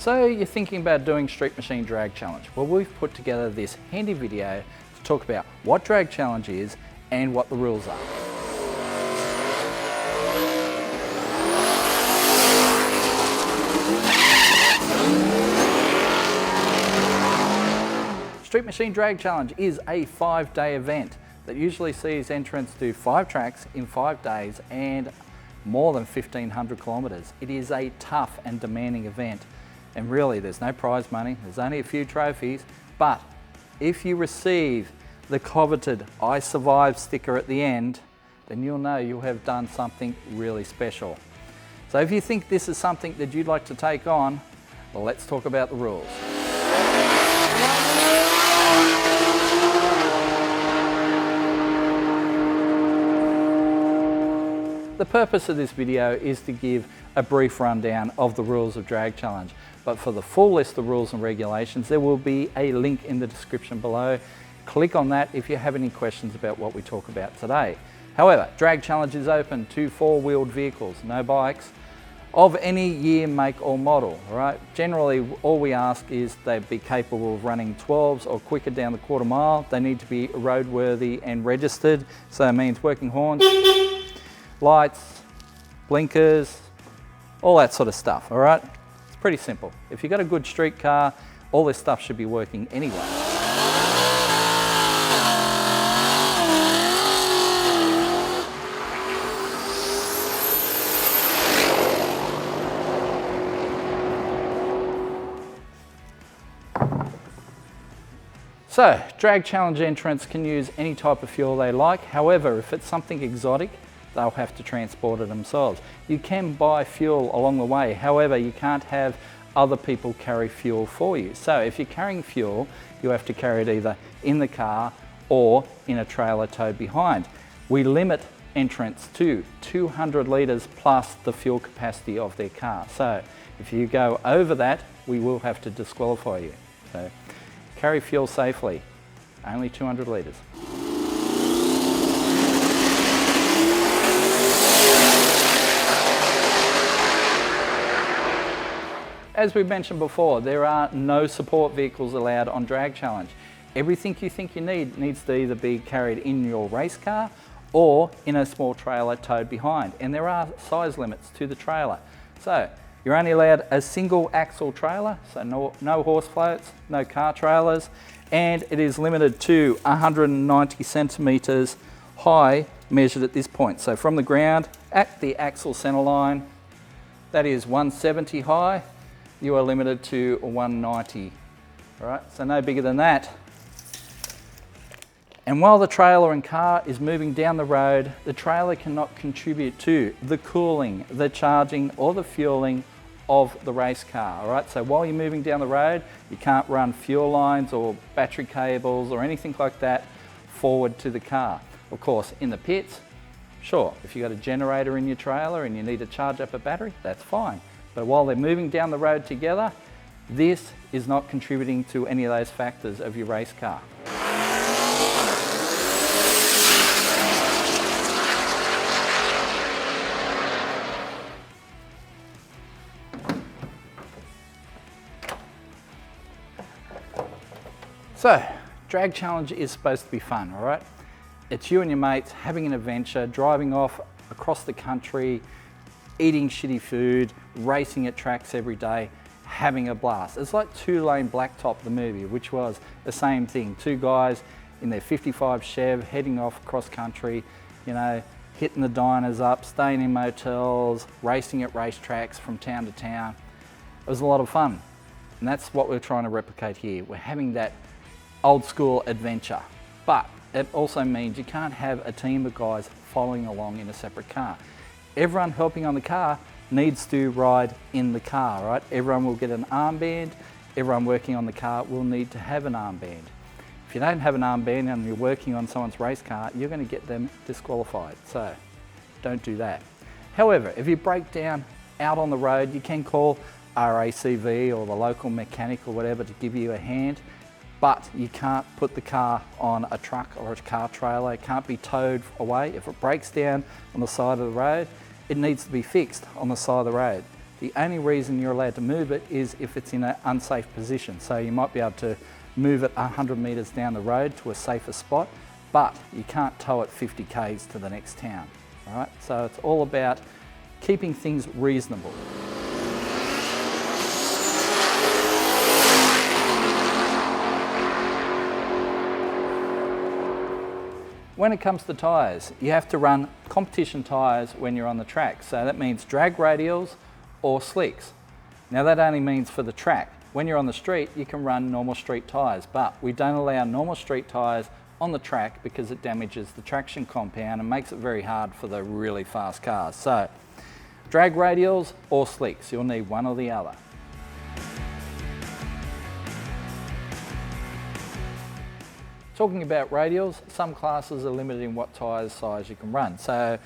So you're thinking about doing Street Machine Drag Challenge. Well, we've put together this handy video to talk about what Drag Challenge is and what the rules are. Street Machine Drag Challenge is a 5-day event that usually sees entrants do 5 tracks in 5 days and more than 1,500 kilometres. It is a tough and demanding event, and really there's no prize money, there's only a few trophies, but if you receive the coveted I Survived sticker at the end, then you'll know you'll have done something really special. So if you think this is something that you'd like to take on, well, let's talk about the rules. The purpose of this video is to give a brief rundown of the rules of Drag Challenge, but for the full list of rules and regulations there will be a link in the description below. Click on that if you have any questions about what we talk about today. However, Drag Challenge is open to 4-wheeled vehicles, no bikes, of any year, make or model. All right? Generally all we ask is they be capable of running 12s or quicker down the quarter mile. They need to be roadworthy and registered, so it means working horns, lights, blinkers, all that sort of stuff, all right? It's pretty simple. If you've got a good street car, all this stuff should be working anyway. So, Drag Challenge entrants can use any type of fuel they like. However, if it's something exotic, they'll have to transport it themselves. You can buy fuel along the way, however you can't have other people carry fuel for you. So if you're carrying fuel, you have to carry it either in the car or in a trailer towed behind. We limit entrants to 200 litres plus the fuel capacity of their car. So if you go over that, we will have to disqualify you. So carry fuel safely, only 200 litres. As we mentioned before, there are no support vehicles allowed on Drag Challenge. Everything you think you need needs to either be carried in your race car or in a small trailer towed behind. And there are size limits to the trailer. So you're only allowed a single axle trailer, so no horse floats, no car trailers, and it is limited to 190 centimetres high measured at this point. So from the ground at the axle centre line, that is 170 high. You are limited to 190, all right? So no bigger than that. And while the trailer and car is moving down the road, the trailer cannot contribute to the cooling, the charging, or the fueling of the race car, all right? So while you're moving down the road, you can't run fuel lines or battery cables or anything like that forward to the car. Of course, in the pits, sure, if you've got a generator in your trailer and you need to charge up a battery, that's fine. But while they're moving down the road together, this is not contributing to any of those factors of your race car. So, Drag Challenge is supposed to be fun, all right? It's you and your mates having an adventure, driving off across the country, eating shitty food, racing at tracks every day, having a blast. It's like Two Lane Blacktop, the movie, which was the same thing. 2 guys in their 55 Chev heading off cross country, you know, hitting the diners up, staying in motels, racing at racetracks from town to town. It was a lot of fun. And that's what we're trying to replicate here. We're having that old school adventure. But it also means you can't have a team of guys following along in a separate car. Everyone helping on the car needs to ride in the car, right? Everyone will get an armband. Everyone working on the car will need to have an armband. If you don't have an armband and you're working on someone's race car, you're going to get them disqualified. So don't do that. However, if you break down out on the road, you can call RACV or the local mechanic or whatever to give you a hand. But you can't put the car on a truck or a car trailer. It can't be towed away. If it breaks down on the side of the road, it needs to be fixed on the side of the road. The only reason you're allowed to move it is if it's in an unsafe position. So you might be able to move it 100 metres down the road to a safer spot, but you can't tow it 50 k's to the next town. All right? So it's all about keeping things reasonable. When it comes to tyres, you have to run competition tyres when you're on the track. So that means drag radials or slicks. Now that only means for the track. When you're on the street, you can run normal street tyres, but we don't allow normal street tyres on the track because it damages the traction compound and makes it very hard for the really fast cars. So drag radials or slicks, you'll need one or the other. Talking about radials, some classes are limited in what tyre size you can run. So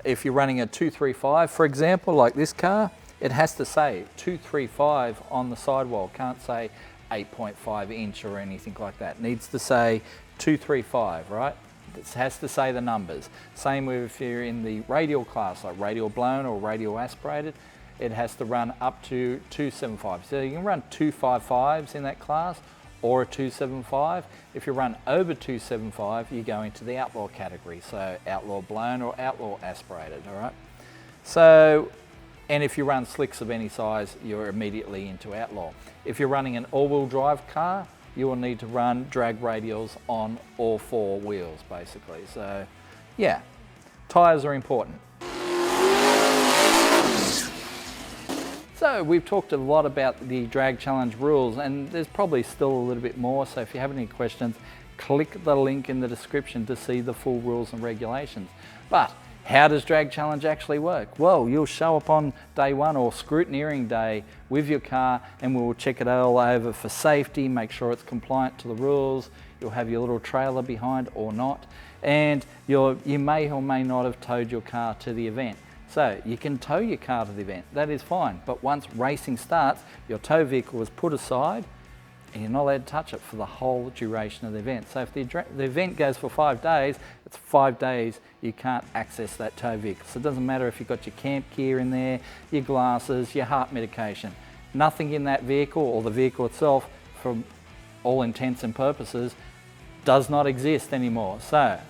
if you're running a 235, for example, like this car, it has to say 235 on the sidewall. Can't say 8.5 inch or anything like that. It needs to say 235, right? It has to say the numbers. Same with if you're in the radial class, like radial blown or radial aspirated, it has to run up to 275. So you can run 255s in that class, or a 275. If you run over 275, you go into the outlaw category, so outlaw blown or outlaw aspirated, all right? So, and if you run slicks of any size, you're immediately into outlaw. If you're running an all-wheel drive car, you will need to run drag radials on all four wheels, basically. So, yeah, tyres are important. So we've talked a lot about the drag challenge rules, and there's probably still a little bit more, so if you have any questions, click the link in the description to see the full rules and regulations. But how does drag challenge actually work? Well, you'll show up on day one or scrutineering day with your car, and we'll check it all over for safety, make sure it's compliant to the rules. You'll have your little trailer behind or not, and you may or may not have towed your car to the event. So you can tow your car to the event, that is fine, but once racing starts, your tow vehicle is put aside and you're not allowed to touch it for the whole duration of the event. So if the event goes for 5 days, it's 5 days you can't access that tow vehicle. So it doesn't matter if you've got your camp gear in there, your glasses, your heart medication. Nothing in that vehicle or the vehicle itself, from all intents and purposes, does not exist anymore. So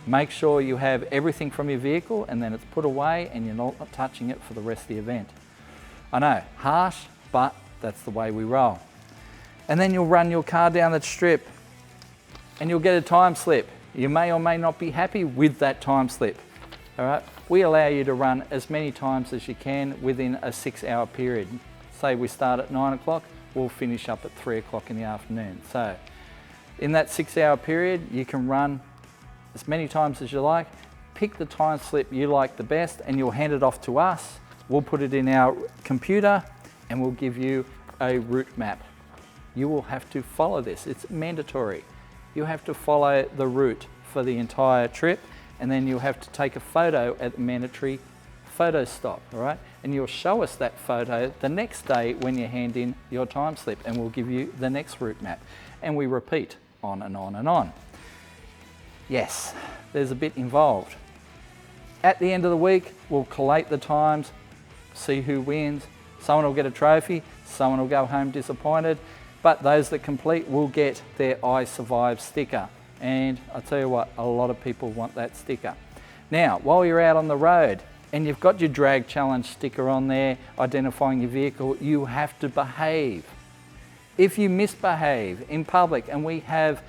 make sure you have everything from your vehicle and then it's put away and you're not touching it for the rest of the event. I know, harsh, but that's the way we roll. And then you'll run your car down the strip and you'll get a time slip. You may or may not be happy with that time slip. All right, we allow you to run as many times as you can within a 6-hour period. Say we start at 9 o'clock, we'll finish up at 3 o'clock in the afternoon. So in that 6-hour period, you can run as many times as you like. Pick the time slip you like the best and you'll hand it off to us. We'll put it in our computer and we'll give you a route map. You will have to follow this, it's mandatory. You have to follow the route for the entire trip, and then you'll have to take a photo at the mandatory photo stop, all right? And you'll show us that photo the next day when you hand in your time slip, and we'll give you the next route map. And we repeat on and on and on. Yes, there's a bit involved. At the end of the week, we'll collate the times, see who wins. Someone will get a trophy, someone will go home disappointed, but those that complete will get their I Survived sticker. And I tell you what, a lot of people want that sticker. Now, while you're out on the road and you've got your drag challenge sticker on there, identifying your vehicle, you have to behave. If you misbehave in public and we have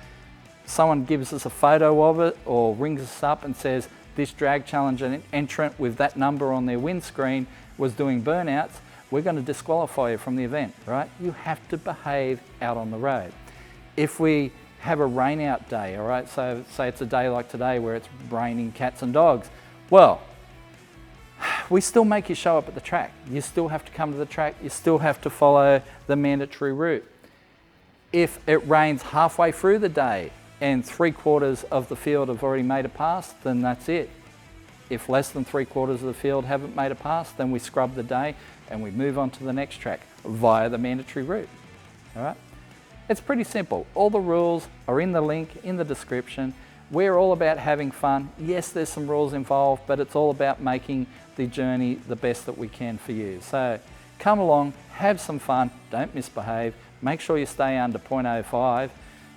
someone gives us a photo of it or rings us up and says this drag challenge entrant with that number on their windscreen was doing burnouts, we're going to disqualify you from the event, right? You have to behave out on the road. If we have a rain out day, all right, so say it's a day like today where it's raining cats and dogs, well, we still make you show up at the track. You still have to come to the track, you still have to follow the mandatory route. If it rains halfway through the day and 3/4 of the field have already made a pass, then that's it. If less than 3/4 of the field haven't made a pass, then we scrub the day and we move on to the next track via the mandatory route, all right? It's pretty simple. All the rules are in the link in the description. We're all about having fun. Yes, there's some rules involved, but it's all about making the journey the best that we can for you. So Come along, have some fun, don't misbehave, make sure you stay under 0.05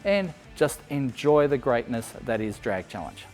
and just enjoy the greatness that is Drag Challenge.